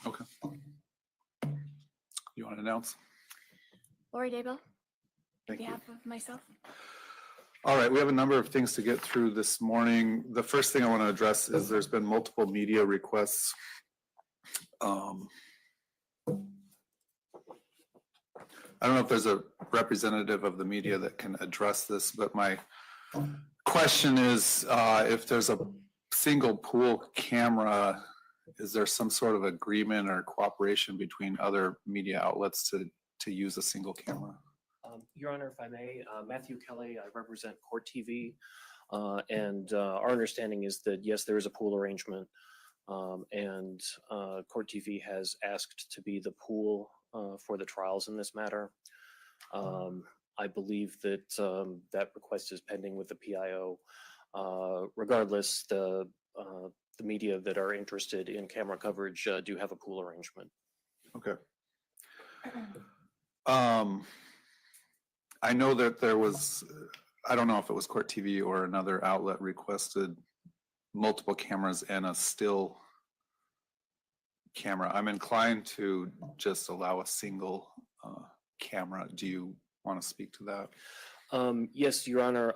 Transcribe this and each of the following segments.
Okay. You want to announce? Lori Daybell, on Thank you. behalf of myself. All right, we have a number of things to get through this morning. The first thing I want to address is there's been multiple media requests. I don't know if there's a representative of the media that can address this, but my question is if there's a single pool camera, is there some sort of agreement or cooperation between other media outlets to use a single camera? Your Honor, if I may, Matthew Kelly, I represent Court TV, and our understanding is that yes, there is a pool arrangement, and Court TV has asked to be the pool for the trials in this matter. I believe that that request is pending with the PIO. Regardless, the media that are interested in camera coverage do have a pool arrangement. Okay. I know that there was, I don't know if it was Court TV or another outlet requested multiple cameras and a still camera. I'm inclined to just allow a single camera. Do you want to speak to that? Yes, Your Honor.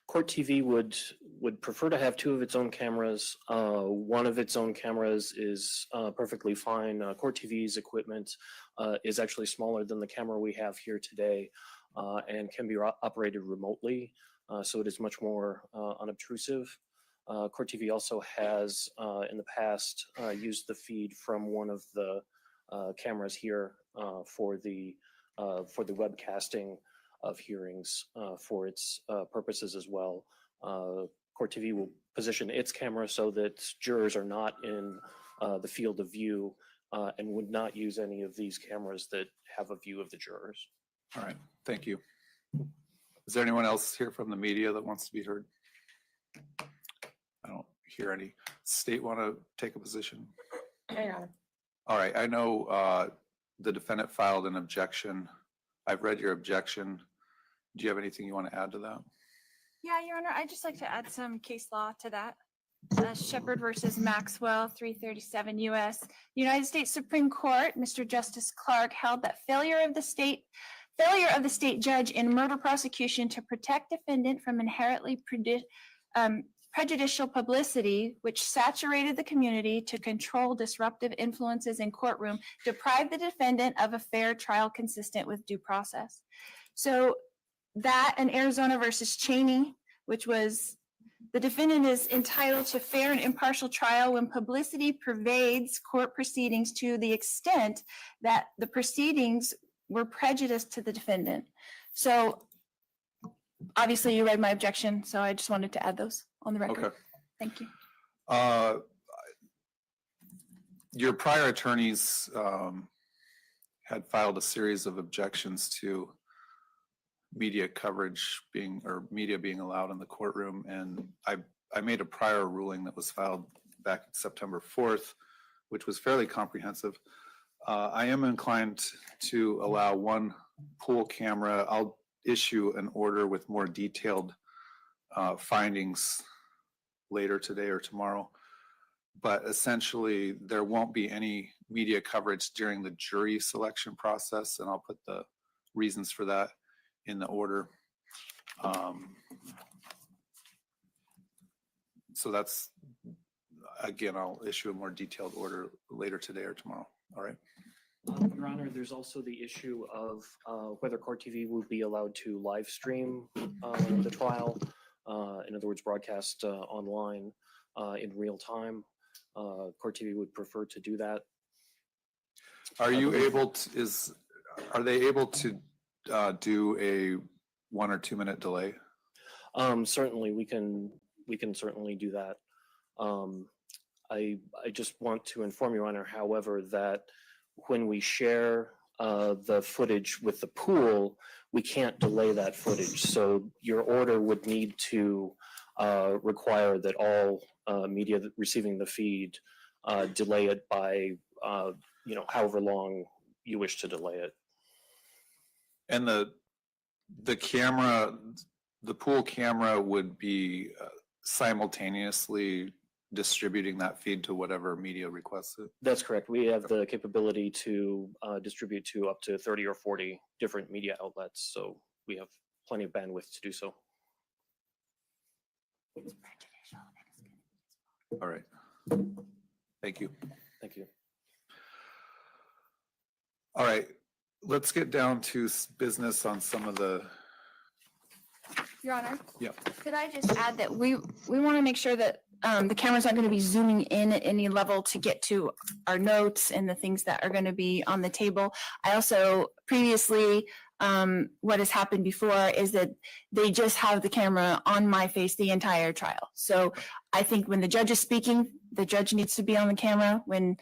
Court TV would prefer to have two of its own cameras. One of its own cameras is perfectly fine. Court TV's equipment is actually smaller than the camera we have here today and can be operated remotely, so it is much more unobtrusive. Court TV also has in the past used the feed from one of the cameras here for the webcasting of hearings for its purposes as well. Court TV will position its camera so that jurors are not in the field of view and would not use any of these cameras that have a view of the jurors. All right, thank you. Is there anyone else here from the media that wants to be heard? I don't hear any. State want to take a position? Yeah. All right, I know the defendant filed an objection. I've read your objection. Do you have anything you want to add to that? Yeah, Your Honor, I'd just like to add some case law to that. Shepard versus Maxwell, 337 U.S. United States Supreme Court, Mr. Justice Clark held that failure of the state judge in murder prosecution to protect defendant from inherently prejudicial publicity, which saturated the community to control disruptive influences in courtroom, deprived the defendant of a fair trial consistent with due process. So that and Arizona versus Cheney, which was the defendant is entitled to fair and impartial trial when publicity pervades court proceedings to the extent that the proceedings were prejudiced to the defendant. So obviously you read my objection, so I just wanted to add those on the record. Okay. Thank you. Your prior attorneys had filed a series of objections to media coverage media being allowed in the courtroom, and I made a prior ruling that was filed back September 4th, which was fairly comprehensive. I am inclined to allow one pool camera. I'll issue an order with more detailed findings later today or tomorrow, but essentially there won't be any media coverage during the jury selection process, and I'll put the reasons for that in the order. So that's, again, I'll issue a more detailed order later today or tomorrow. All right. Your Honor, there's also the issue of whether Court TV will be allowed to live stream the trial. In other words, broadcast online in real time. Court TV would prefer to do that. Are you able to, are they able to do a 1 or 2 minute delay? Certainly, we can certainly do that. I just want to inform Your Honor, however, that when we share the footage with the pool, we can't delay that footage. So your order would need to require that all media receiving the feed delay it by however long you wish to delay it. And the camera, the pool camera would be simultaneously distributing that feed to whatever media requests it? That's correct. We have the capability to distribute to up to 30 or 40 different media outlets. So we have plenty of bandwidth to do so. It's prejudicial and it's gonna be All right. Thank you. Thank you. All right, let's get down to business on some of the, Your Honor? Yeah. Could I just add that we want to make sure that the cameras aren't going to be zooming in at any level to get to our notes and the things that are going to be on the table. I also previously, what has happened before is that they just have the camera on my face the entire trial. So I think when the judge is speaking, the judge needs to be on the camera. When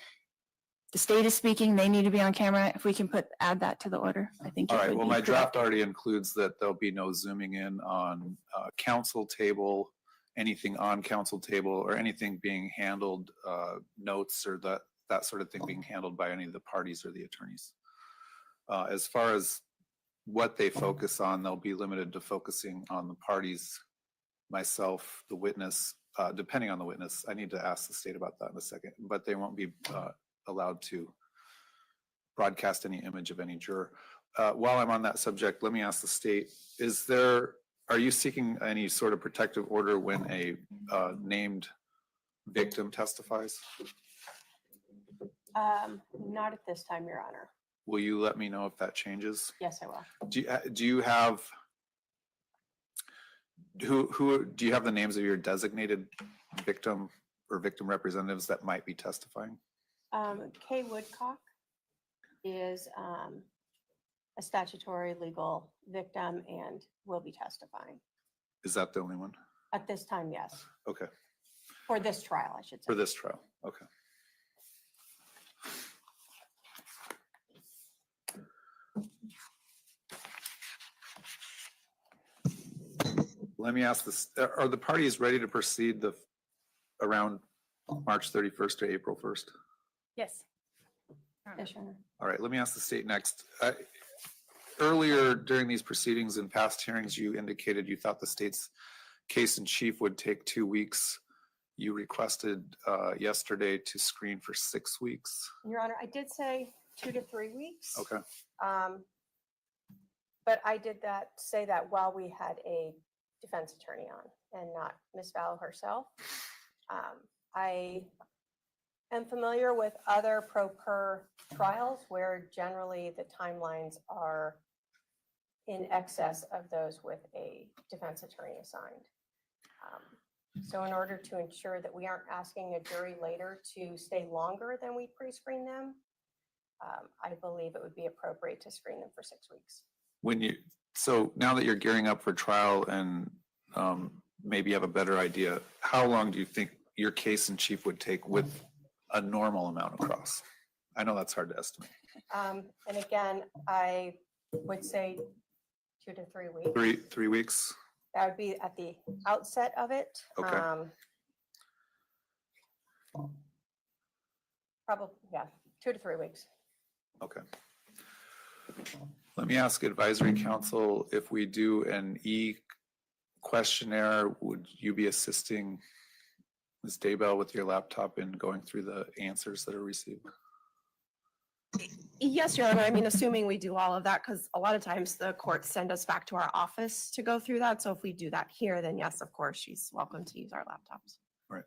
the state is speaking, they need to be on camera. If we can add that to the order, I think. all it right, would well, be my correct. draft already includes that there'll be no zooming in on council table, anything on council table, or anything being handled, notes or that sort of thing being handled by any of the parties or the attorneys. As far as what they focus on, they'll be limited to focusing on the parties, myself, the witness, depending on the witness. I need to ask the state about that in a second, but they won't be allowed to broadcast any image of any juror. While I'm on that subject, let me ask the state, are you seeking any sort of protective order when a named victim testifies? Not at this time, Your Honor. Will you let me know if that changes? Yes, I will. Do you have do you have the names of your designated victim or victim representatives that might be testifying? Kay Woodcock is a statutory legal victim and will be testifying. Is that the only one? At this time, yes. Okay, For this trial, I should say. for this trial, okay. Let me ask this, are the parties ready to proceed around March 31st or April 1st? Yes. Yes, Your Honor. All right, let me ask the state next. Earlier during these proceedings and past hearings, you indicated you thought the state's case in chief would take 2 weeks. You requested yesterday to screen for 6 weeks. Your Honor, I did say 2 to 3 weeks. Okay, But I did say that while we had a defense attorney on and not Ms. Vallow herself. I am familiar with other pro per trials where generally the timelines are in excess of those with a defense attorney assigned. So in order to ensure that we aren't asking a jury later to stay longer than we pre-screen them, I believe it would be appropriate to screen them for 6 weeks. So now that you're gearing up for trial and maybe you have a better idea, how long do you think your case in chief would take with a normal amount across? I know that's hard to estimate. And again, I would say 2 to 3 weeks. Three weeks? That would be at the outset of it. Okay. Probably, yeah, 2 to 3 weeks. Okay. Let me ask advisory council, if we do an questionnaire, would you be assisting Ms. Daybell with your laptop in going through the answers that are received? Yes, Your Honor. I mean, assuming we do all of that, because a lot of times the courts send us back to our office to go through that. So if we do that here, then yes, of course, she's welcome to use our laptops. Right.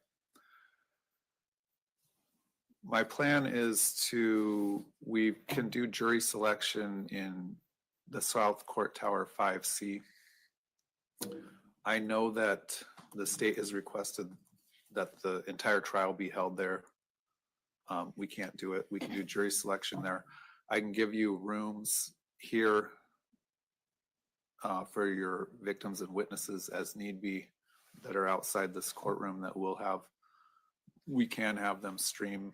My plan is we can do jury selection in the South Court Tower 5C. I know that the state has requested that the entire trial be held there. We can't do it. We can do jury selection there. I can give you rooms here for your victims and witnesses as need be that are outside this courtroom that we can have them stream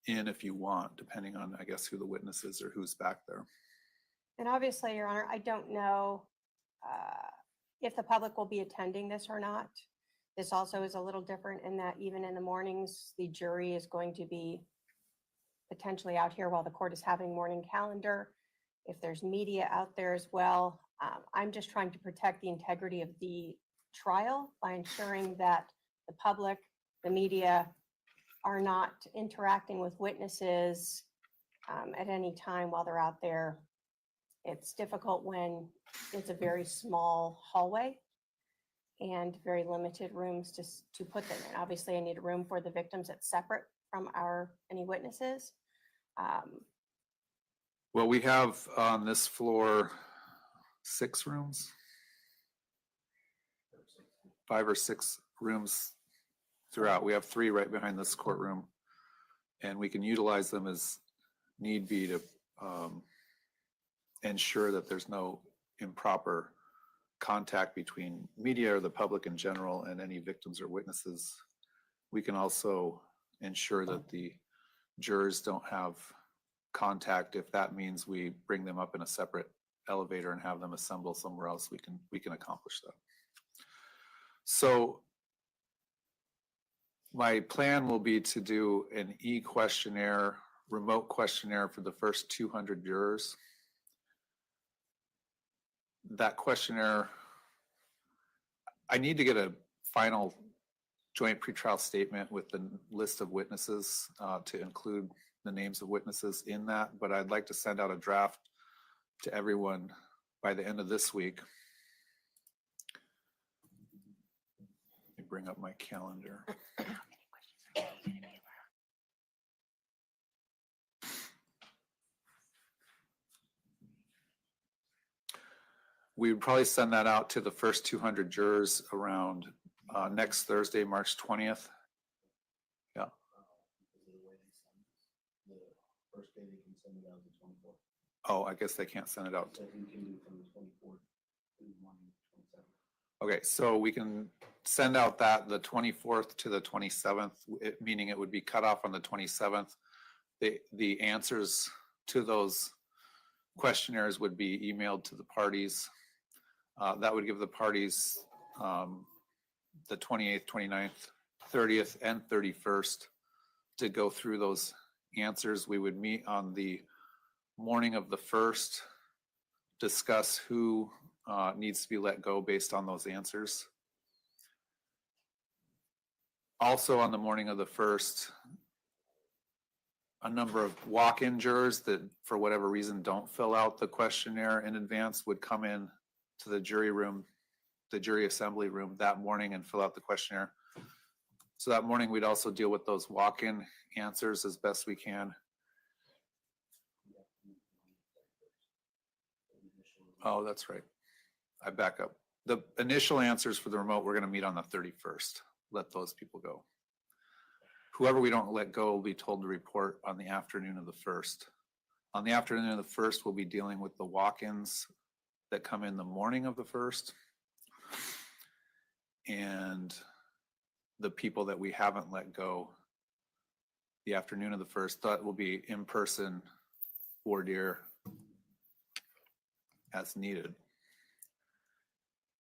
in if you want, depending on, I guess, who the witness is or who's back there. And obviously, Your Honor, I don't know if the public will be attending this or not. This also is a little different in that even in the mornings, the jury is going to be potentially out here while the court is having morning calendar. If there's media out there as well, I'm just trying to protect the integrity of the trial by ensuring that the public, the media are not interacting with witnesses at any time while they're out there. It's difficult when it's a very small hallway and very limited rooms to put them in. Obviously, I need a room for the victims that's separate from any witnesses. Well, we have on this floor 6 rooms, 5 or 6 rooms throughout. We have 3 right behind this courtroom, and we can utilize them as need be to ensure that there's no improper contact between media or the public in general and any victims or witnesses. We can also ensure that the jurors don't have contact. If that means we bring them up in a separate elevator and have them assemble somewhere else, we can accomplish that. So my plan will be to do an e-questionnaire, remote questionnaire for the first 200 jurors. That questionnaire, I need to get a final joint pretrial statement with the list of witnesses to include the names of witnesses in that, but I'd like to send out a draft to everyone by the end of this week. Let me bring up my calendar. We would probably send that out to the first 200 jurors around next Thursday, March 20th. Yeah. Oh, I guess they can't send it out. Okay, so we can send out that the 24th to the 27th, meaning it would be cut off on the 27th. The answers to those questionnaires would be emailed to the parties. That would give the parties the 28th, 29th, 30th, and 31st to go through those answers. We would meet on the morning of the 1st, discuss who needs to be let go based on those answers. Also on the morning of the 1st, a number of walk-in jurors that for whatever reason don't fill out the questionnaire in advance would come in to the jury room, the jury assembly room that morning and fill out the questionnaire. So that morning we'd also deal with those walk-in answers as best we can. Oh, that's right. I back up. The initial answers for the remote, we're going to meet on the 31st. Let those people go. Whoever we don't let go will be told to report on the afternoon of the 1st. On the afternoon of the 1st, we'll be dealing with the walk-ins that come in the morning of the 1st. And the people that we haven't let go the afternoon of the 1st, that will be in person voir dire as needed.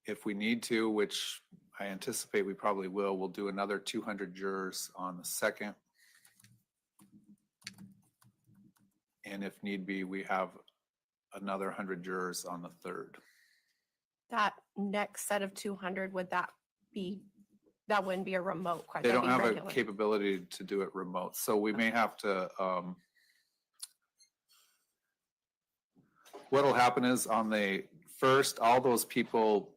If we need to, which I anticipate we probably will, we'll do another 200 jurors on the 2nd. And if need be, we have another 100 jurors on the 3rd. That next set of 200, that wouldn't be a remote question? They don't have regular. a capability to do it remote. So we may have to, what'll happen is on the 1st, all those people,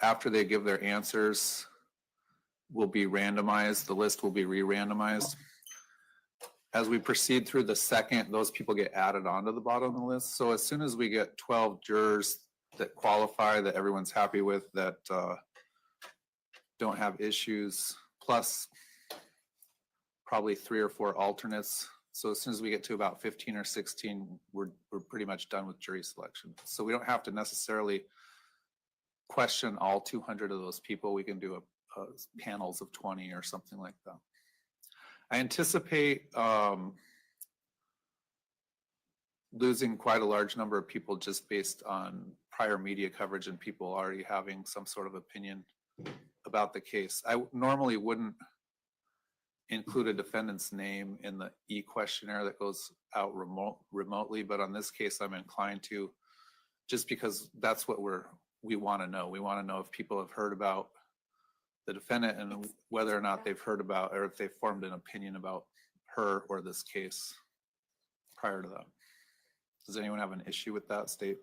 after they give their answers, will be randomized. The list will be re-randomized. As we proceed through the 2nd, those people get added onto the bottom of the list. So as soon as we get 12 jurors that qualify, that everyone's happy with, that don't have issues, plus probably 3 or 4 alternates. So as soon as we get to about 15 or 16, we're pretty much done with jury selection. So we don't have to necessarily question all 200 of those people. We can do panels of 20 or something like that. I anticipate losing quite a large number of people just based on prior media coverage and people already having some sort of opinion about the case. I normally wouldn't include a defendant's name in the e-questionnaire that goes out remotely, but on this case I'm inclined to, just because that's what we want to know. We want to know if people have heard about the defendant and whether or not they've heard about, or if they've formed an opinion about her or this case prior to that. Does anyone have an issue with that, state?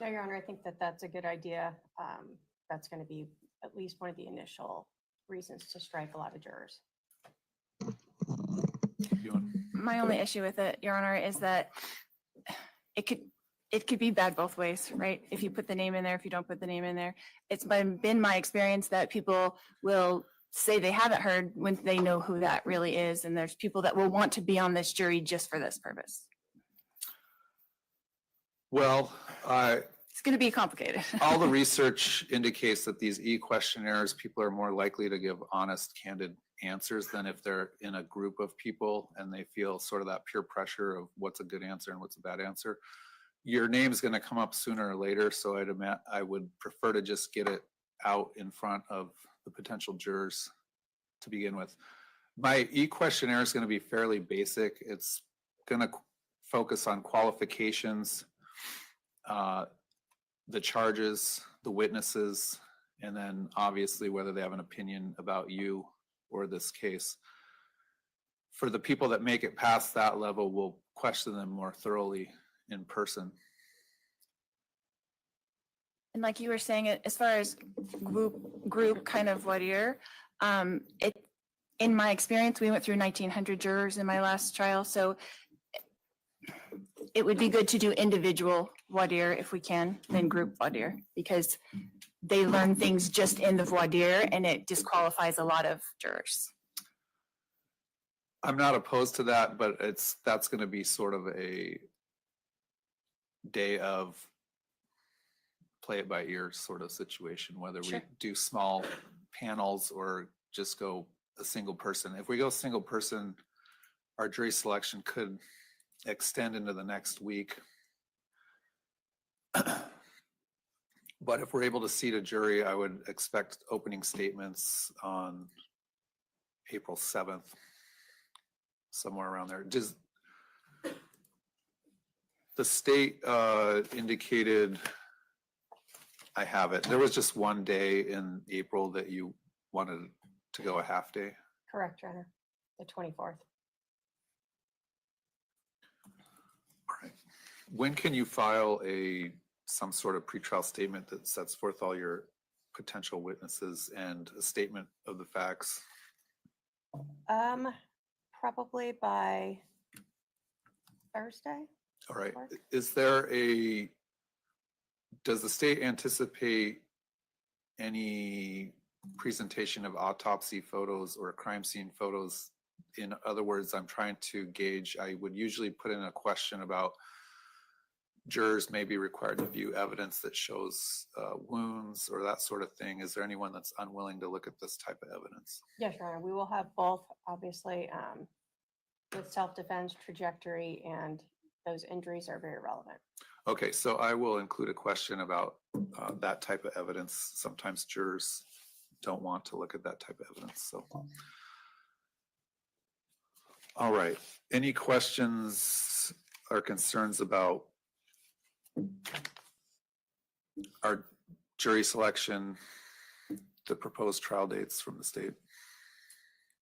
No, Your Honor, I think that that's a good idea. That's going to be at least one of the initial reasons to strike a lot of jurors. My only issue with it, Your Honor, is that it could be bad both ways, right? If you put the name in there, if you don't put the name in there. It's been my experience that people will say they haven't heard when they know who that really is. And there's people that will want to be on this jury just for this purpose. Well, It's going to be complicated. all the research indicates that these e-questionnaires, people are more likely to give honest, candid answers than if they're in a group of people and they feel sort of that peer pressure of what's a good answer and what's a bad answer. Your name's going to come up sooner or later, so I would prefer to just get it out in front of the potential jurors to begin with. My e-questionnaire is going to be fairly basic. It's going to focus on qualifications, the charges, the witnesses, and then obviously whether they have an opinion about you or this case. For the people that make it past that level, we'll question them more thoroughly in person. And like you were saying, as far as group kind of voir dire, in my experience, we went through 1,900 jurors in my last trial, so it would be good to do individual voir dire if we can, than group voir dire, because they learn things just in the voir dire and it disqualifies a lot of jurors. I'm not opposed to that, but that's going to be sort of a day of play it by ear sort of situation, whether we Sure. do small panels or just go a single person. If we go single person, our jury selection could extend into the next week. But if we're able to seat a jury, I would expect opening statements on April 7th, somewhere around there. Does the state indicated, I have it, there was just one day in April that you wanted to go a half day? Correct, Your Honor, the 24th. All right. When can you file some sort of pretrial statement that sets forth all your potential witnesses and a statement of the facts? Probably by Thursday. All right. Mark? Does the state anticipate any presentation of autopsy photos or crime scene photos? In other words, I'm trying to gauge, I would usually put in a question about jurors may be required to view evidence that shows wounds or that sort of thing. Is there anyone that's unwilling to look at this type of evidence? Yes, Your Honor, we will have both, obviously, with self-defense trajectory, and those injuries are very relevant. Okay, so I will include a question about that type of evidence. Sometimes jurors don't want to look at that type of evidence, so. All right, any questions or concerns about our jury selection, the proposed trial dates from the state?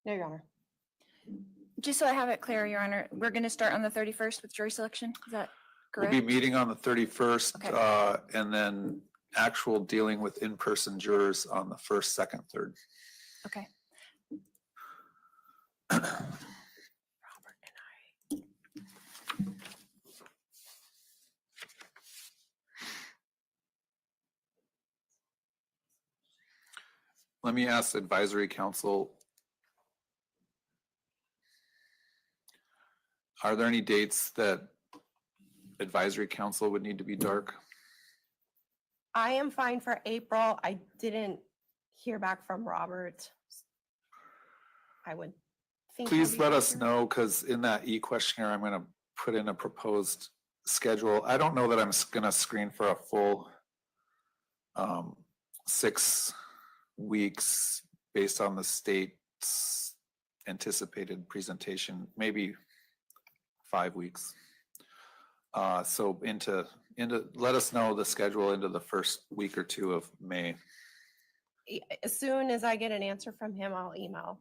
No, Your Honor. Just so I have it clear, Your Honor, we're going to start on the 31st with jury selection. Is that We'll correct? be meeting on the 31st, Okay. and then actual dealing with in-person jurors on the 1st, 2nd, 3rd. Okay. Let me ask advisory council. Are there any dates that advisory council would need to be dark? I am fine for April. I didn't hear back from Robert. I would think. I'll Please be let fine us for- know, because in that e-questionnaire, I'm going to put in a proposed schedule. I don't know that I'm going to screen for a full 6 weeks based on the state's anticipated presentation, maybe 5 weeks. So into let us know the schedule into the first week or two of May. As soon as I get an answer from him, I'll email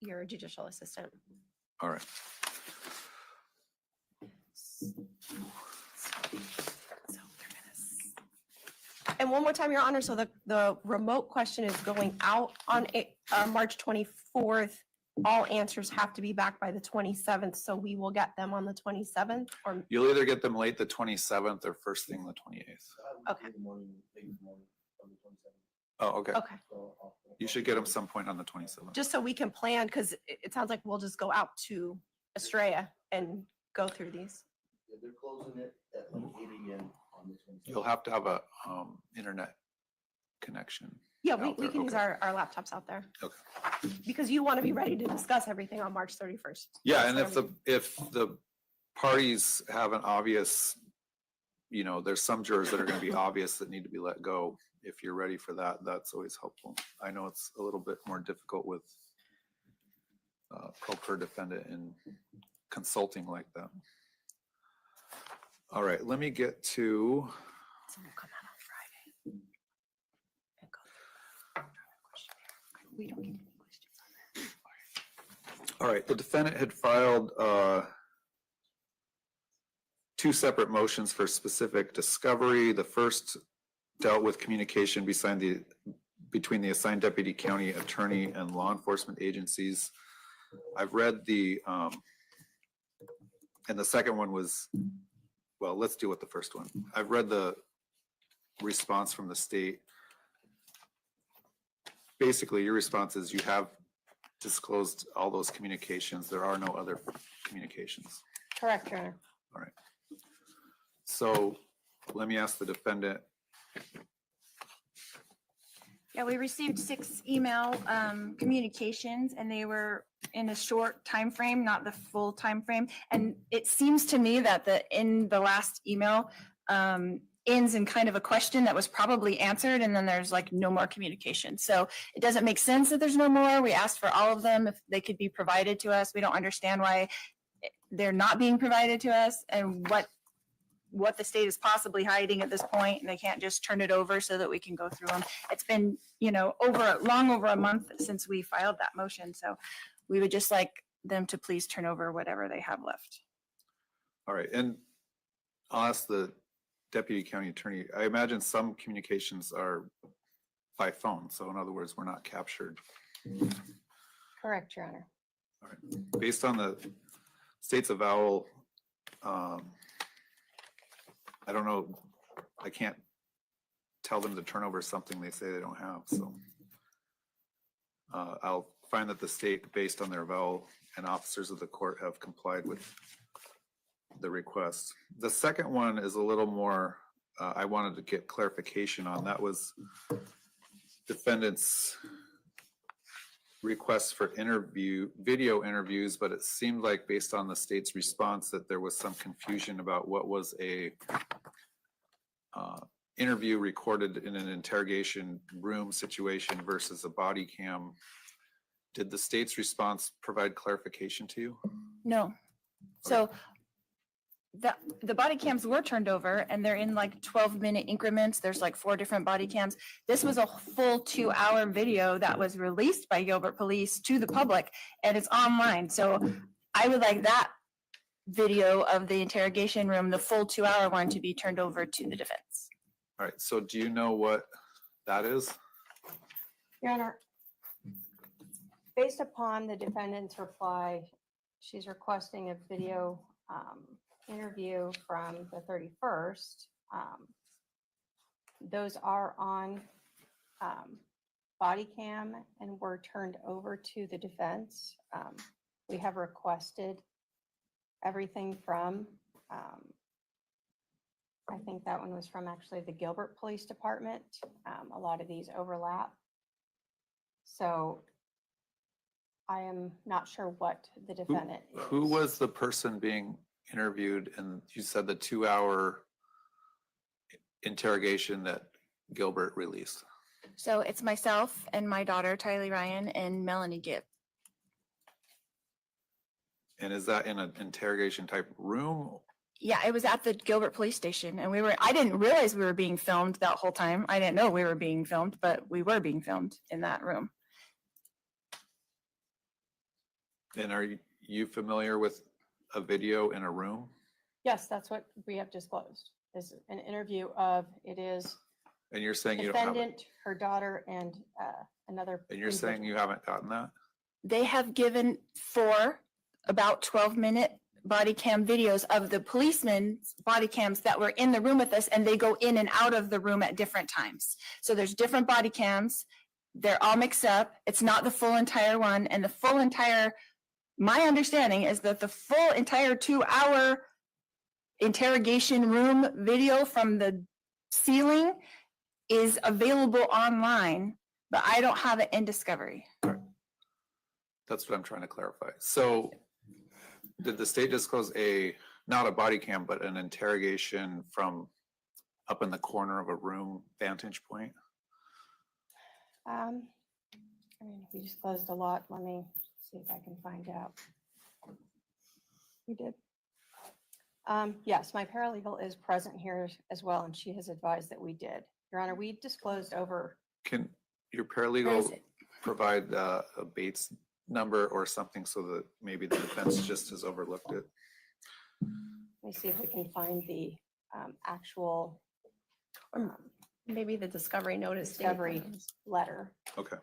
your judicial assistant. All right. And one more time, Your Honor, so the remote question is going out on March 24th. All answers have to be back by the 27th, so we will get them on the 27th or, You'll either get them late the 27th or first thing the 28th. okay, Oh, okay. okay. You should get them some point on the 27th. Just so we can plan, because it sounds like we'll just go out to Estrella and go through these. Yeah, they're closing it at like 8 AM on the 27th. You'll have to have a internet connection. Yeah, out we there, can use okay. our laptops out there. Okay. Because you want to be ready to discuss everything on March 31st. Yeah, That's and what if the parties have an obvious, there's some jurors that are going to be obvious that need to be let go. If you're ready for that, that's always helpful. I know it's a little bit more difficult with pro per defendant in consulting like that. All right, let me get to, So we'll come out on Friday. And go through the questionnaire. We don't get any questions on that. all right, the defendant had filed 2 separate motions for specific discovery. The first dealt with communication between the assigned deputy county attorney and law enforcement agencies. I've read and the second one was, well, let's deal with the first one. I've read the response from the state. Basically, your response is you have disclosed all those communications. There are no other communications. Correct, Your Honor. All right. So let me ask the defendant. Yeah, we received 6 email communications and they were in a short time frame, not the full time frame. And it seems to me that in the last email ends in kind of a question that was probably answered and then there's like no more communication. So it doesn't make sense that there's no more. We asked for all of them if they could be provided to us. We don't understand why they're not being provided to us and what the state is possibly hiding at this point, and they can't just turn it over so that we can go through them. It's been, long over a month since we filed that motion. So we would just like them to please turn over whatever they have left. All right, and I'll ask the deputy county attorney. I imagine some communications are by phone. So in other words, we're not captured. Correct, Your Honor. All right. Based on the states of Vallow, I don't know, I can't tell them to turn over something they say they don't have, so. I'll find that the state, based on their Vallow and officers of the court, have complied with the request. The second one is a little more, I wanted to get clarification on. That was defendant's request for video interviews, but it seemed like based on the state's response that there was some confusion about what was a interview recorded in an interrogation room situation versus a body cam. Did the state's response provide clarification to you? No. So the body cams were turned over and they're in like 12-minute increments. There's like 4 different body cams. This was a full 2-hour video that was released by Gilbert Police to the public and it's online. So I would like that video of the interrogation room, the full 2-hour one, to be turned over to the defense. All right, so do you know what that is? Your Honor, based upon the defendant's reply, she's requesting a video interview from the 31st. Those are on body cam and were turned over to the defense. We have requested everything from, I think that one was from actually the Gilbert Police Department. A lot of these overlap. So I am not sure what the defendant is. Who was the person being interviewed? And you said the 2-hour interrogation that Gilbert released. So it's myself and my daughter, Tylee Ryan, and Melanie Gibb. And is that in an interrogation type room? Yeah, it was at the Gilbert Police Station and I didn't realize we were being filmed that whole time. I didn't know we were being filmed, but we were being filmed in that room. And are you familiar with a video in a room? Yes, that's what we have disclosed, is an interview of, it is And you're saying you don't have it? defendant, her daughter, and another. And you're saying individual. you haven't gotten that? They have given 4 about 12-minute body cam videos of the policemen's body cams that were in the room with us, and they go in and out of the room at different times. So there's different body cams. They're all mixed up. It's not the full entire one. And the full entire, my understanding is that the full entire 2-hour interrogation room video from the ceiling is available online, but I don't have it in Discovery. That's what I'm trying to clarify. So did the state disclose not a body cam, but an interrogation from up in the corner of a room vantage point? I mean, we disclosed a lot. Let me see if I can find out. We did. Yes, my paralegal is present here as well, and she has advised that we did. Your Honor, we disclosed over, Can your Where is paralegal it? provide a Bates number or something so that maybe the defense just has overlooked it? let me see if we can find the actual Maybe the discovery notice. date. discovery letter. Okay.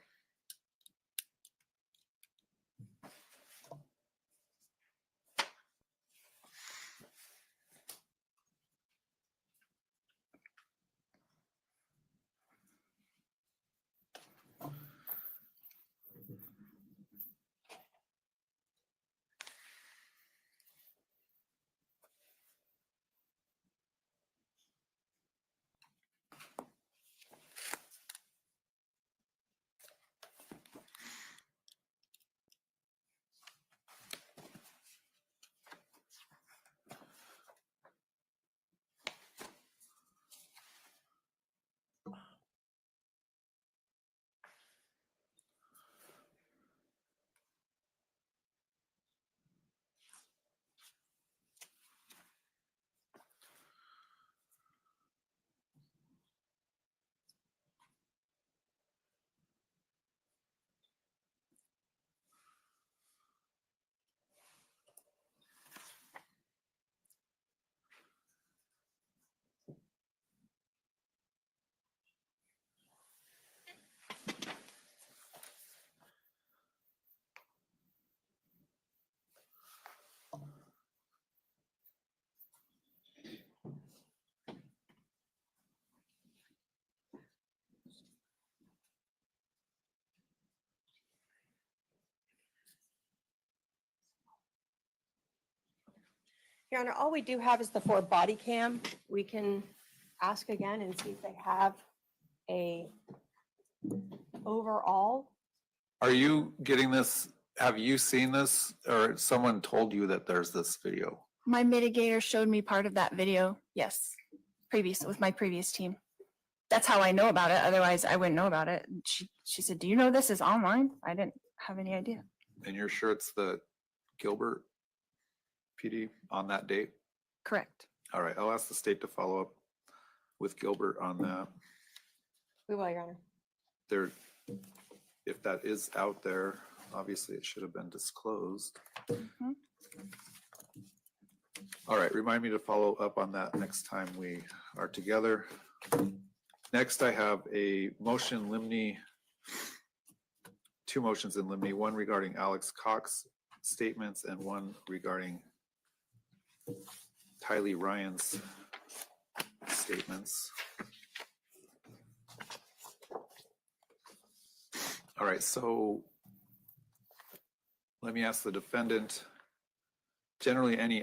Your Honor, all we do have is the 4 body cam. We can ask again and see if they have a overall. Are you getting this? Have you seen this or someone told you that there's this video? My mitigator showed me part of that video. Yes, with my previous team. That's how I know about it. Otherwise, I wouldn't know about it. She said, "Do you know this is online?" I didn't have any idea. And you're sure it's the Gilbert PD on that date? Correct. All right, I'll ask the state to follow up with Gilbert on that. We will, Your Honor. There, if that is out there, obviously it should have been disclosed. Mhm. All right, remind me to follow up on that next time we are together. Next, I have a motion limine, 2 motions in limine, one regarding Alex Cox statements and one regarding Tylee Ryan's statements. All right, so let me ask the defendant, generally any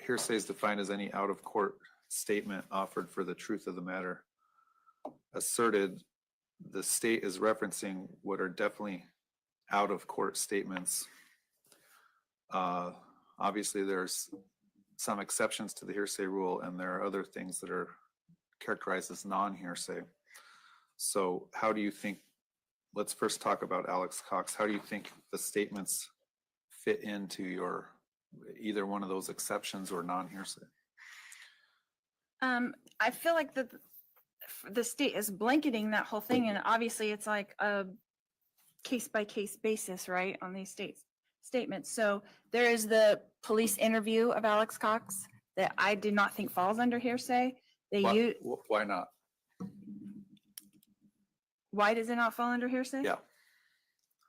hearsay is defined as any out of court statement offered for the truth of the matter asserted. The state is referencing what are definitely out of court statements. Obviously there's some exceptions to the hearsay rule and there are other things that are characterized as non-hearsay. So how do you think, let's first talk about Alex Cox. How do you think the statements fit into your either one of those exceptions or non-hearsay. I feel like the state is blanketing that whole thing, and obviously it's like a case by case basis, right, on these statements. So there is the police interview of Alex Cox that I did not think falls under hearsay. Why not? Why does it not fall under hearsay? Yeah.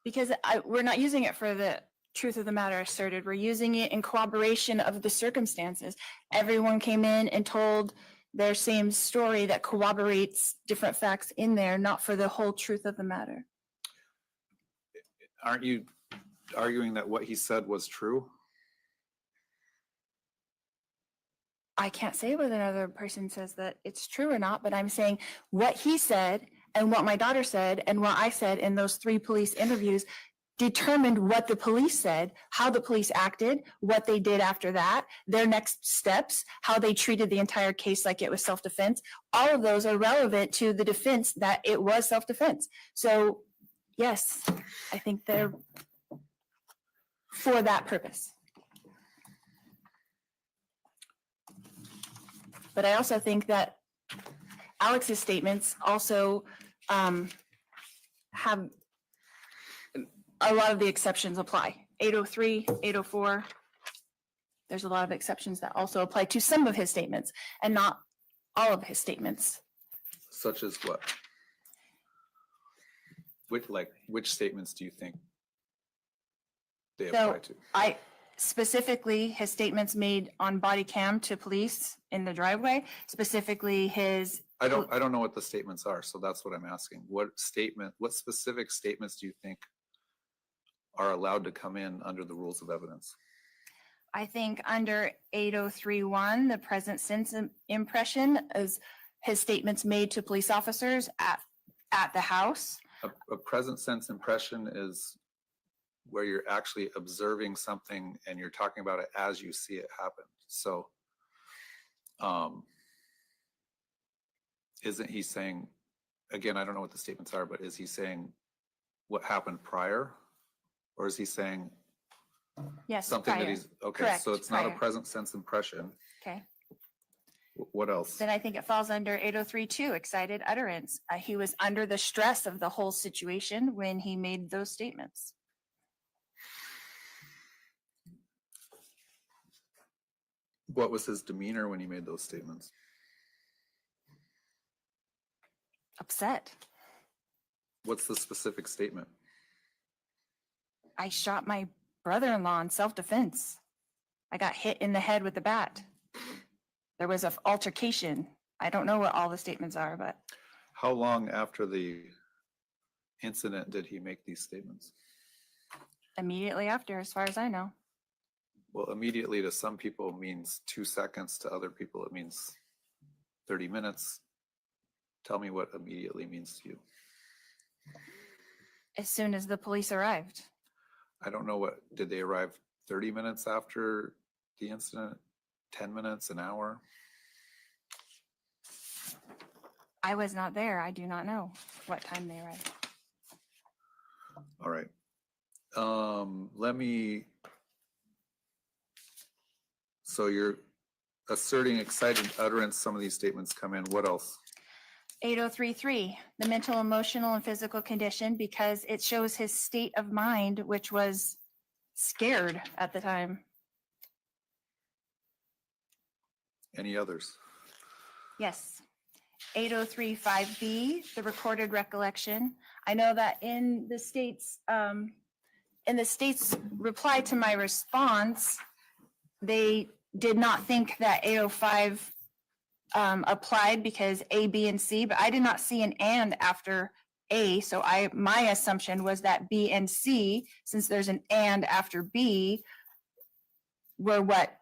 Because we're not using it for the truth of the matter asserted. We're using it in corroboration of the circumstances. Everyone came in and told their same story that corroborates different facts in there, not for the whole truth of the matter. Aren't you arguing that what he said was true? I can't say whether another person says that it's true or not, but I'm saying what he said and what my daughter said and what I said in those 3 police interviews determined what the police said, how the police acted, what they did after that, their next steps, how they treated the entire case like it was self-defense. All of those are relevant to the defense that it was self-defense. So yes, I think they're for that purpose. But I also think that Alex's statements also have a lot of the exceptions apply. 803, 804. There's a lot of exceptions that also apply to some of his statements and not all of his statements. Such as what? Which statements do you think they apply to? I specifically his statements made on body cam to police in the driveway, specifically his. I don't know what the statements are, so that's what I'm asking. What specific statements do you think are allowed to come in under the rules of evidence? I think under 8031, the present sense impression is his statements made to police officers at the house. A present sense impression is where you're actually observing something and you're talking about it as you see it happen. So isn't he saying, again, I don't know what the statements are, but is he saying what happened prior? Or is he saying Yes, something that prior. he's, okay, Correct, so it's not a prior. present sense impression. Okay. What else? Then I think it falls under 8032, excited utterance. He was under the stress of the whole situation when he made those statements. What was his demeanor when he made those statements? Upset. What's the specific statement? I shot my brother-in-law in self-defense. I got hit in the head with a bat. There was an altercation. I don't know what all the statements are, but How long after the incident did he make these statements? immediately after, as far as I know. Well, immediately to some people means 2 seconds, to other people it means 30 minutes. Tell me what immediately means to you. As soon as the police arrived. I don't know did they arrive 30 minutes after the incident? 10 minutes, an hour? I was not there. I do not know what time they arrived. All right. So you're asserting excited utterance, some of these statements come in. What else? 8033, the mental, emotional, and physical condition, because it shows his state of mind, which was scared at the time. Any others? Yes. 8035B, the recorded recollection. I know that in the state's reply to my response, they did not think that 805 applied because A, B, and C, but I did not see an and after A. So my assumption was that B and C, since there's an and after B, were what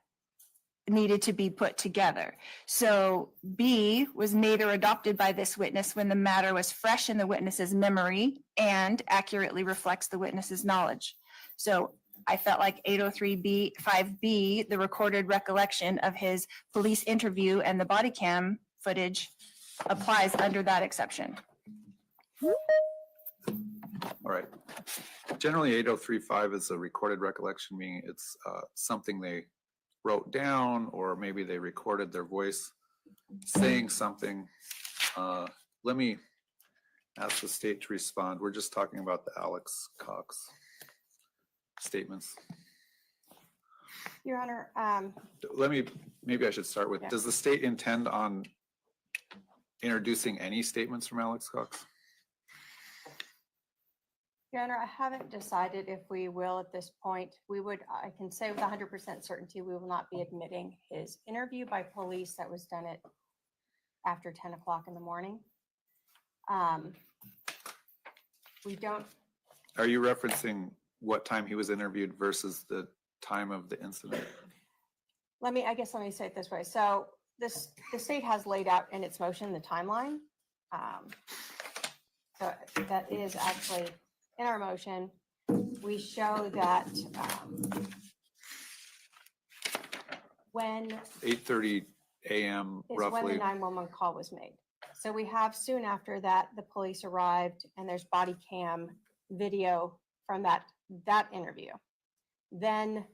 needed to be put together. So B was made or adopted by this witness when the matter was fresh in the witness's memory and accurately reflects the witness's knowledge. So I felt like 803B5B, the recorded recollection of his police interview and the body cam footage applies under that exception. All right. Generally, 8035 is a recorded recollection, meaning it's something they wrote down, or maybe they recorded their voice saying something. Let me ask the state to respond. We're just talking about the Alex Cox statements. Your Honor, Maybe I should start with, Yeah. does the state intend on introducing any statements from Alex Cox? Your Honor, I haven't decided if we will at this point. I can say with 100% certainty, we will not be admitting his interview by police that was done at after 10 o'clock in the morning. We don't, Are you referencing what time he was interviewed versus the time of the incident? let me say it this way. So the state has laid out in its motion the timeline. So that is actually in our motion. We show that when 8:30 a.m. is when the roughly. 911 call was made. So we have soon after that, the police arrived and there's body cam video from that interview. Then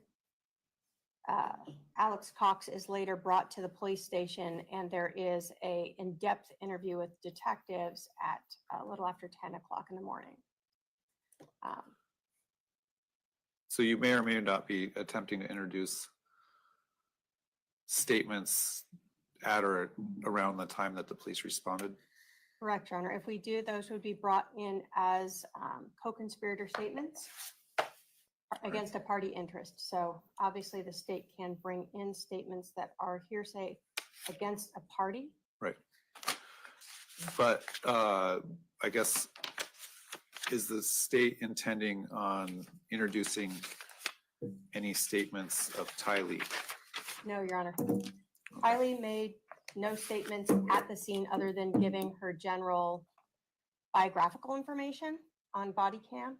Alex Cox is later brought to the police station and there is a in-depth interview with detectives at a little after 10 o'clock in the morning. So you may or may not be attempting to introduce statements at or around the time that the police responded. Correct, Your Honor. If we do, those would be brought in as co-conspirator statements against a party interest. So obviously the state can bring in statements that are hearsay against a party. Right. But I guess, is the state intending on introducing any statements of Tylee? No, Your Honor. Kylie made no statements at the scene other than giving her general biographical information on body cam.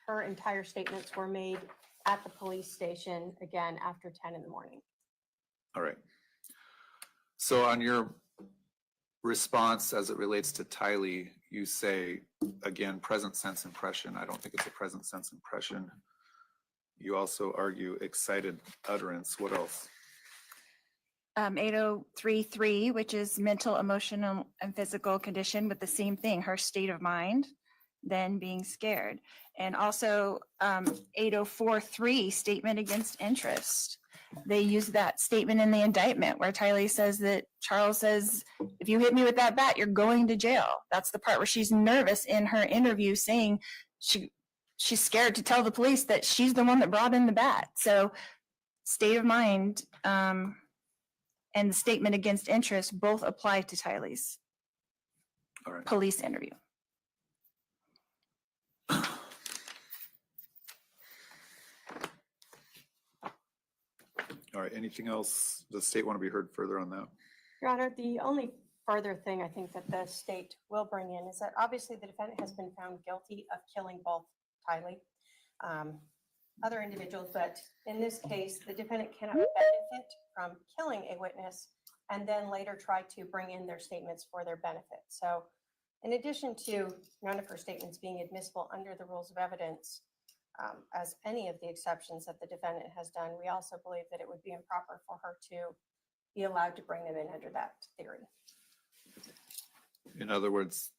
Her entire statements were made at the police station, again, after 10 in the morning. All right. So on your response as it relates to Tylee, you say, again, present sense impression. I don't think it's a present sense impression. You also argue excited utterance. What else? 8033, which is mental, emotional, and physical condition, with the same thing, her state of mind, then being scared. And also 8043, statement against interest. They use that statement in the indictment where Tylee says that Charles says, if you hit me with that bat, you're going to jail. That's the part where she's nervous in her interview, saying she's scared to tell the police that she's the one that brought in the bat. So state of mind and the statement against interest both apply to Tylee's All right. police interview. All right. Anything else? Does the state want to be heard further on that? Your Honor, the only further thing I think that the state will bring in is that obviously the defendant has been found guilty of killing both Tylee, other individuals, but in this case, the defendant cannot benefit from killing a witness and then later try to bring in their statements for their benefit. So in addition to none of her statements being admissible under the rules of evidence, as any of the exceptions that the defendant has done, we also believe that it would be improper for her to be allowed to bring them in under that theory. In other words,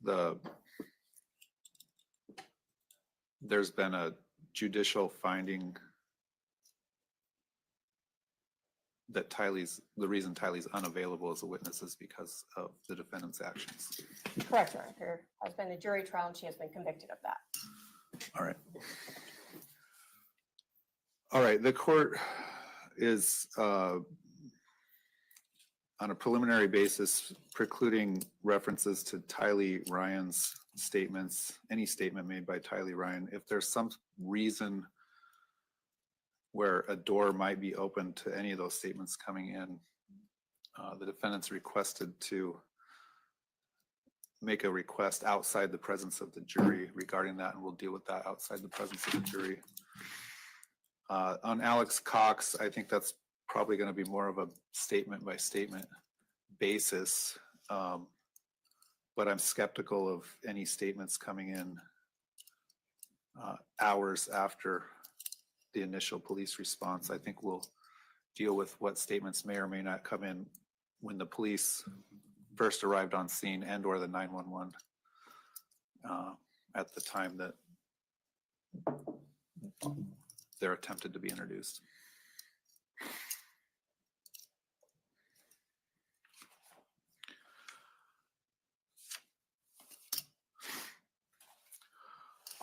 there's been a judicial finding that the reason Tylee's unavailable as a witness is because of the defendant's actions. Correct, Your Honor. There has been a jury trial and she has been convicted of that. All right. All right. The court is on a preliminary basis precluding references to Tylee Ryan's statements, any statement made by Tylee Ryan. If there's some reason where a door might be open to any of those statements coming in, the defendant's requested to make a request outside the presence of the jury regarding that, and we'll deal with that outside the presence of the jury. On Alex Cox, I think that's probably going to be more of a statement by statement basis, but I'm skeptical of any statements coming in hours after the initial police response. I think we'll deal with what statements may or may not come in when the police first arrived on scene and or the 911 at the time that they're attempted to be introduced.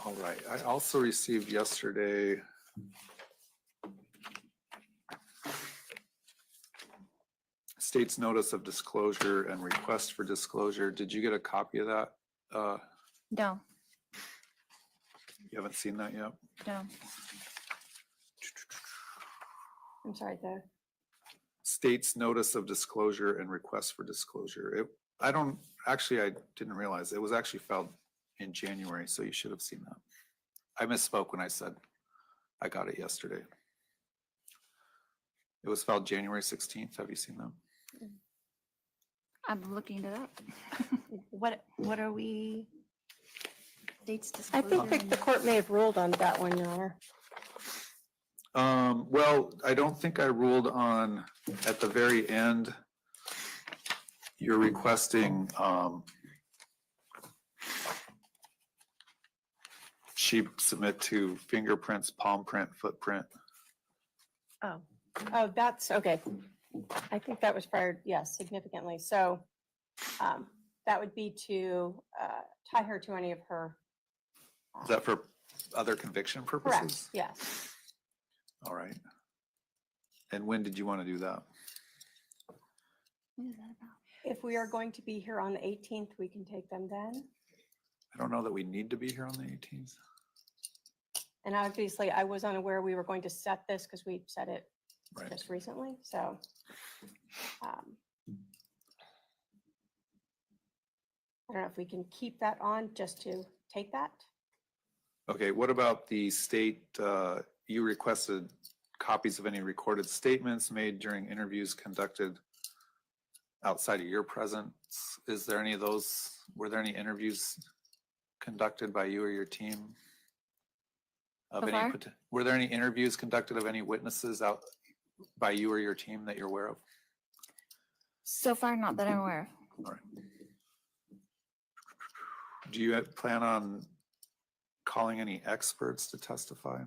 All right, I also received yesterday state's notice of disclosure and request for disclosure. Did you get a copy of that? No, You haven't seen that yet? no. I'm sorry, the, State's notice of disclosure and request for disclosure. I didn't realize it was actually filed in January, so you should have seen that. I misspoke when I said I got it yesterday. It was filed January 16th. Have you seen that? I'm looking it up. What are we? States I disclosure. think the court may have ruled on that one, Your Honor. Well, I don't think I ruled on, at the very end, you're requesting, she submit to fingerprints, palm print, footprint. Oh, that's, okay. I think that was prior, yes, significantly. So that would be to tie her to any of her. Is that for other conviction Correct, purposes? yes. All right. And when did you want to do that? What is that about? If we are going to be here on the 18th, we can take them then. I don't know that we need to be here on the 18th. And obviously, I was unaware we were going to set this because we set it Right. just recently, so. I don't know if we can keep that on just to take that. Okay, what about the state, you requested copies of any recorded statements made during interviews conducted outside of your presence? Is there any of those, were there any interviews conducted by you or your team? Of So any, far? were there any interviews conducted of any witnesses out by you or your team that you're aware of? So far, not that I'm aware of. All right. Do you plan on calling any experts to testify?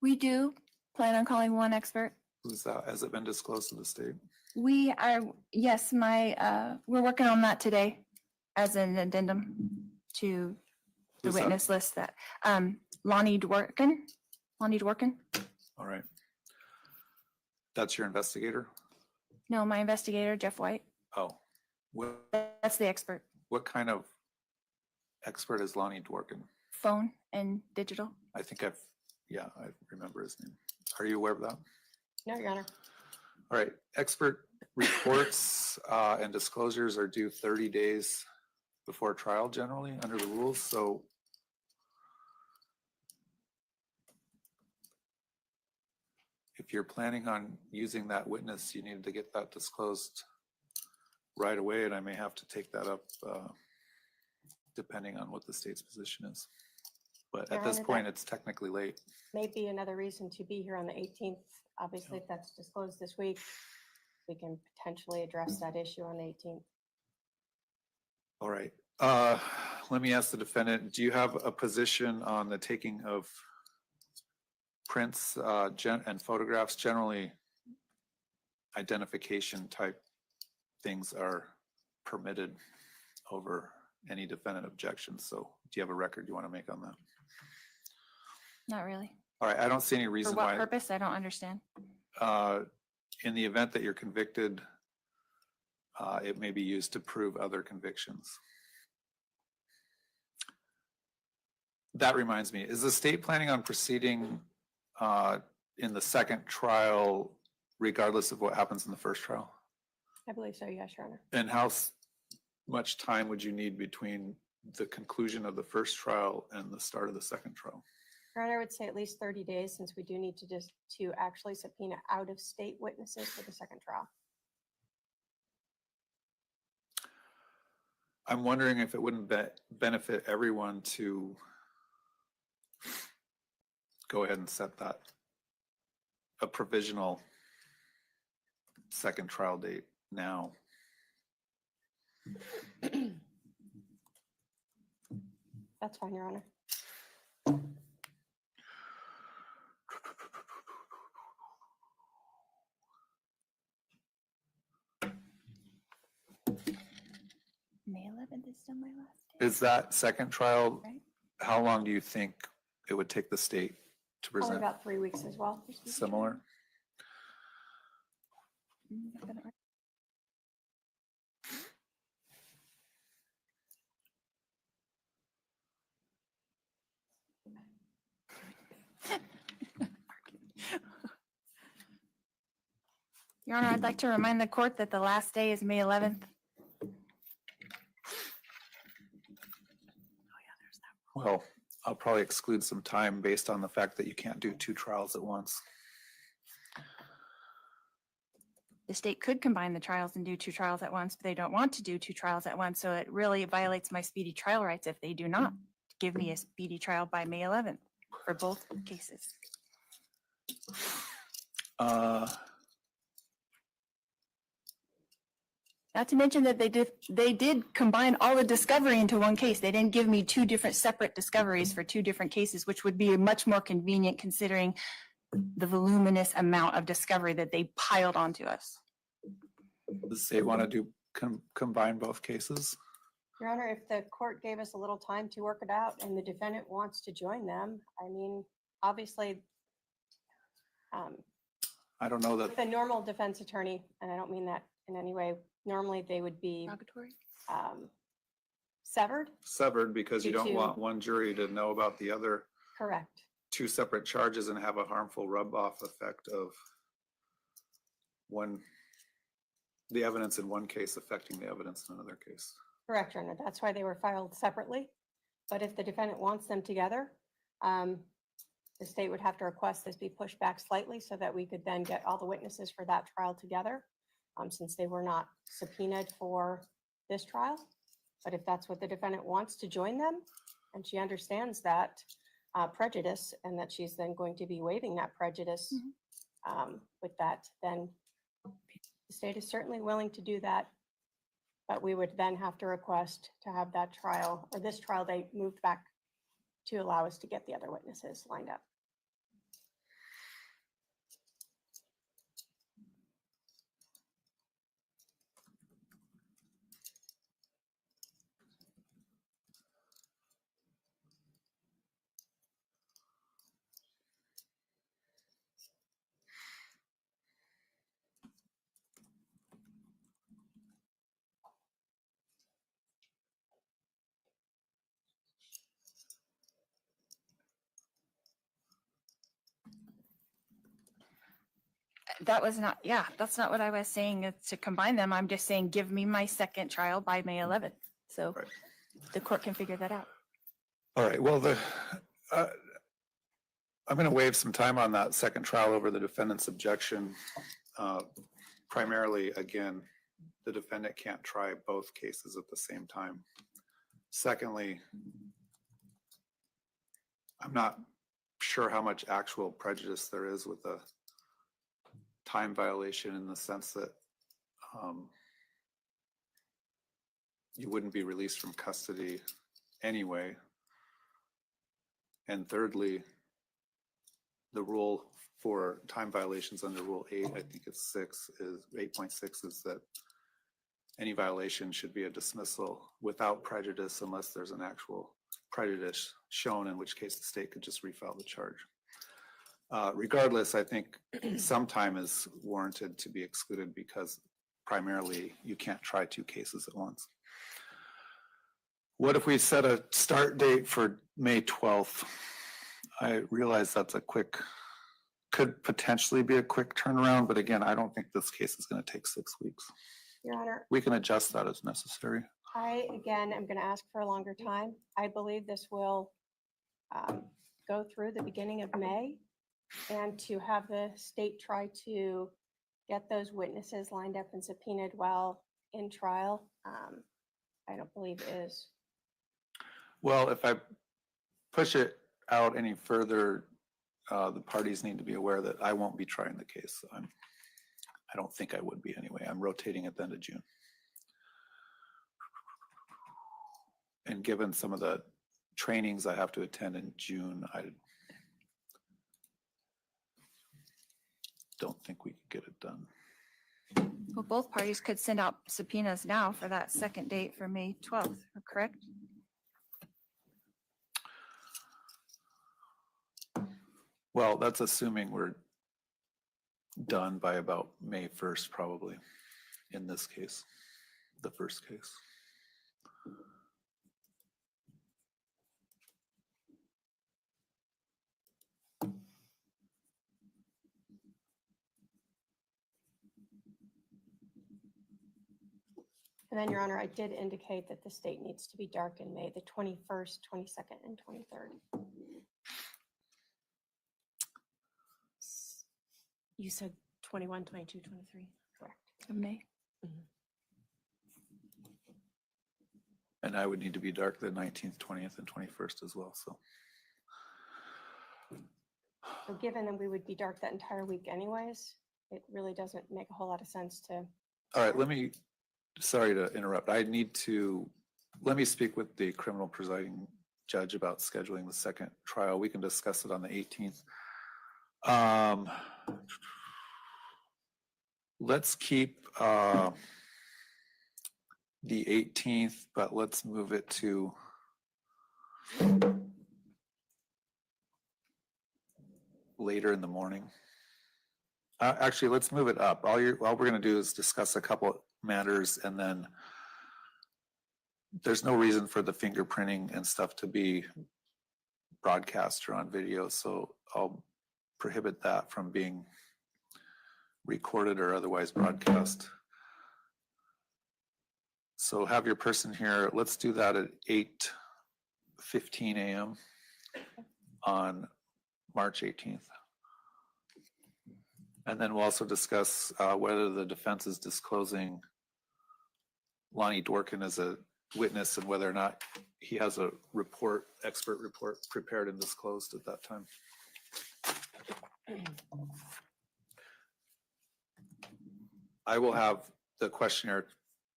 We do plan on calling one expert. Who's that? Has it been disclosed to the state? We are, yes, we're working on that today as an addendum to the Who's that? witness list that, Lonnie Dworkin. All right. That's your investigator? No, my investigator, Jeff White. Oh, what, That's the expert. what kind of expert is Lonnie Dworkin? Phone and digital. I think I remember his name. Are you aware of that? No, Your Honor. All right, expert reports and disclosures are due 30 days before trial generally under the rules, so if you're planning on using that witness, you need to get that disclosed right away, and I may have to take that up depending on what the state's position is. But Your at this Honor, point, that- it's technically late. Maybe another reason to be here on the 18th. Obviously, if that's disclosed this week, we can potentially address that issue on the 18th. All right. Let me ask the defendant, do you have a position on the taking of prints and photographs? Generally, identification type things are permitted over any defendant objections. So do you have a record you want to make on that? Not really. All right, I don't see any For reason what why. purpose? I don't understand. In the event that you're convicted, it may be used to prove other convictions. That reminds me, is the state planning on proceeding in the second trial regardless of what happens in the first trial? I believe so, yes, Your Honor. And how much time would you need between the conclusion of the first trial and the start of the second trial? Your Honor, I would say at least 30 days since we do need to actually subpoena out-of-state witnesses for the second trial. I'm wondering if it wouldn't benefit everyone to go ahead and set that a provisional second trial date now. That's fine, Your Honor. May 11th is still my last day. Is that second trial, Right. how long do you think it would take the state to Probably present? about 3 weeks as well. Similar? I've got it right. Your Honor, I'd like to remind the court that the last day is May 11th. Well, I'll probably exclude some time based on the fact that you can't do 2 trials at once. The state could combine the trials and do 2 trials at once, but they don't want to do 2 trials at once. So it really violates my speedy trial rights if they do not give me a speedy trial by May 11th for both cases. Not to mention that they did combine all the discovery into one case. They didn't give me 2 different separate discoveries for 2 different cases, which would be much more convenient considering the voluminous amount of discovery that they piled onto us. Does the state want to do combine both cases? Your Honor, if the court gave us a little time to work it out and the defendant wants to join them, I mean, obviously, I don't know that, with a normal defense attorney, and I don't mean that in any way, normally they would be Derogatory? severed. severed because you Due don't to- want one jury to know about the other Correct. 2 separate charges and have a harmful rub-off effect of the evidence in one case affecting the evidence in another case. Correct, Your Honor. That's why they were filed separately. But if the defendant wants them together, the state would have to request this be pushed back slightly so that we could then get all the witnesses for that trial together, since they were not subpoenaed for this trial. But if that's what the defendant wants to join them, and she understands that prejudice and that she's then going to be waiving that prejudice with that, then the state is certainly willing to do that. But we would then have to request to have that trial, or this trial date moved back to allow us to get the other witnesses lined up. That was not, yeah, that's not what I was saying, it's to combine them. I'm just saying, give me my second trial by May 11th. So Right. the court can figure that out. All right, well, I'm going to waive some time on that second trial over the defendant's objection. Primarily, again, the defendant can't try both cases at the same time. Secondly, I'm not sure how much actual prejudice there is with the time violation in the sense that you wouldn't be released from custody anyway. And thirdly, the rule for time violations under Rule 8, I think it's 8.6 is that any violation should be a dismissal without prejudice unless there's an actual prejudice shown, in which case the state could just refile the charge. Regardless, I think some time is warranted to be excluded because primarily you can't try 2 cases at once. What if we set a start date for May 12th? I realize that's could potentially be a quick turnaround, but again, I don't think this case is going to take 6 weeks. Your Honor, We can adjust that as necessary. I, again, am going to ask for a longer time. I believe this will go through the beginning of May, and to have the state try to get those witnesses lined up and subpoenaed while in trial, I don't believe is. Well, if I push it out any further, the parties need to be aware that I won't be trying the case. I don't think I would be anyway. I'm rotating at the end of June. And given some of the trainings I have to attend in June, I don't think we could get it done. Well, both parties could send out subpoenas now for that second date for May 12th, correct? Well, that's assuming we're done by about May 1st, probably, in this case, the first case. And then, Your Honor, I did indicate that the state needs to be dark in May, the 21st, 22nd, and 23rd. You said 21, 22, 23. Correct. Of May. And I would need to be dark the 19th, 20th, and 21st as well, so. So given that we would be dark that entire week anyways, it really doesn't make a whole lot of sense to. All right, sorry to interrupt. Let me speak with the criminal presiding judge about scheduling the second trial. We can discuss it on the 18th. Let's keep the 18th, but let's move it to later in the morning. Actually, let's move it up. All we're going to do is discuss a couple matters, and then there's no reason for the fingerprinting and stuff to be broadcast or on video, so I'll prohibit that from being recorded or otherwise broadcast. So have your person here. Let's do that at 8:15 a.m. on March 18th. And then we'll also discuss whether the defense is disclosing Lonnie Dworkin as a witness and whether or not he has a report, expert report prepared and disclosed at that time. I will have the questionnaire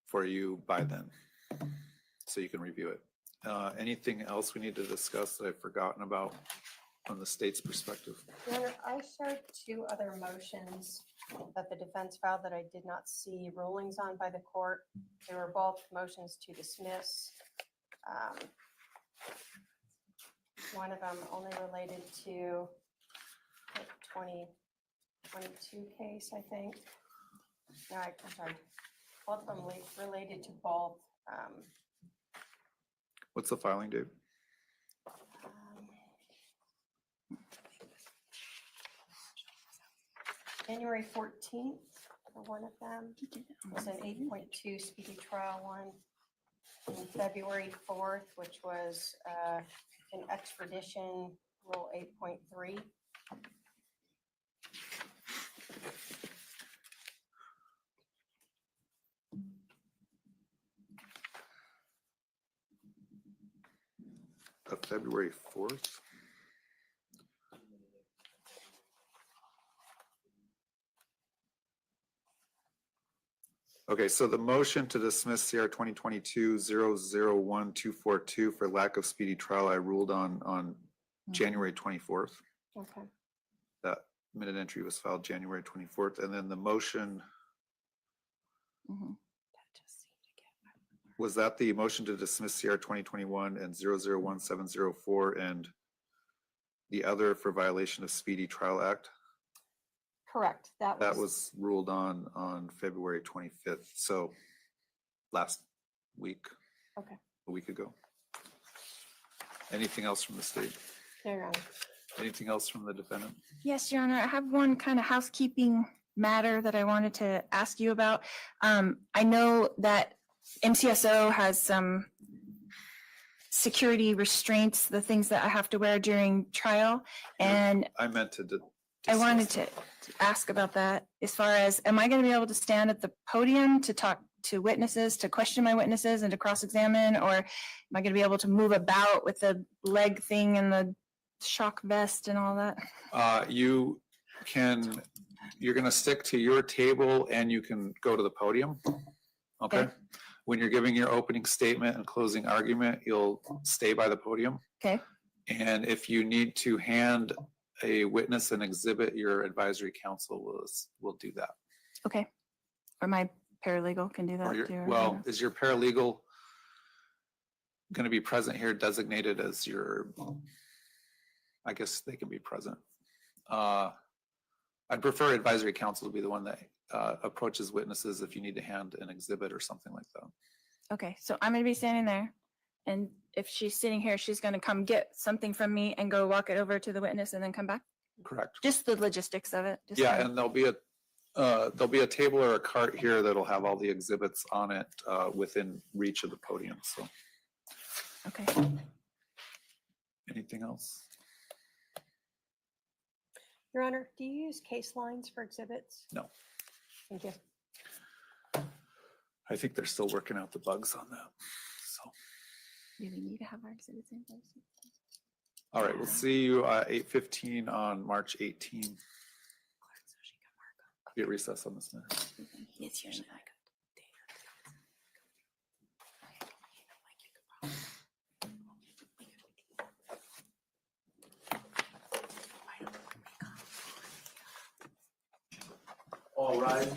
for you by then, so you can review it. Anything else we need to discuss that I've forgotten about from the state's perspective? Your Honor, I shared two other motions that the defense filed that I did not see rulings on by the court. They were both motions to dismiss. One of them only related to the 2022 case, I think. No, I'm sorry. Both of them related to both. What's the filing date? January 14th for one of them was an 8.2 speedy trial one. And February 4th, which was an extradition rule 8.3. February 4th. Okay, so the motion to dismiss CR 2022-001242 for lack of speedy trial, I ruled on January 24th. Okay. That minute entry was filed January 24th, and then the motion, was that the motion to dismiss CR 2021 and 001704 and the other for violation of Speedy Trial Act? Correct. That was ruled on February 25th, so last week. Okay. A week ago. Anything else from the state? No, Your Honor. Anything else from the defendant? Yes, Your Honor, I have one kind of housekeeping matter that I wanted to ask you about. I know that MCSO has some security restraints, the things that I have to wear during trial, and I meant to. I wanted to ask about that as far as, am I going to be able to stand at the podium to talk to witnesses, to question my witnesses and to cross-examine, or am I going to be able to move about with the leg thing and the shock vest and all that. You can, you're gonna stick to your table and you can go to the podium. Okay? Okay. When you're giving your opening statement and closing argument, you'll stay by the podium. Okay. And if you need to hand a witness an exhibit, your advisory council will do that. Okay. Or my paralegal can do that Or too. well, is your paralegal gonna be present here designated as your, I guess they can be present. I'd prefer advisory council to be the one that approaches witnesses if you need to hand an exhibit or something like that. Okay, so I'm gonna be standing there, and if she's sitting here, she's gonna come get something from me and go walk it over to the witness and then come back? Correct. Just the logistics of it? just Yeah, the- and there'll be a table or a cart here that'll have all the exhibits on it within reach of the podium, so. Okay, Anything else? Your Honor, do you use case lines for exhibits? No. Thank you. I think they're still working out the bugs on that, so. do we need to have our exhibits in place? All right, we'll see you at 8:15 on March 18. Be at recess on this matter. It's usually like All rise.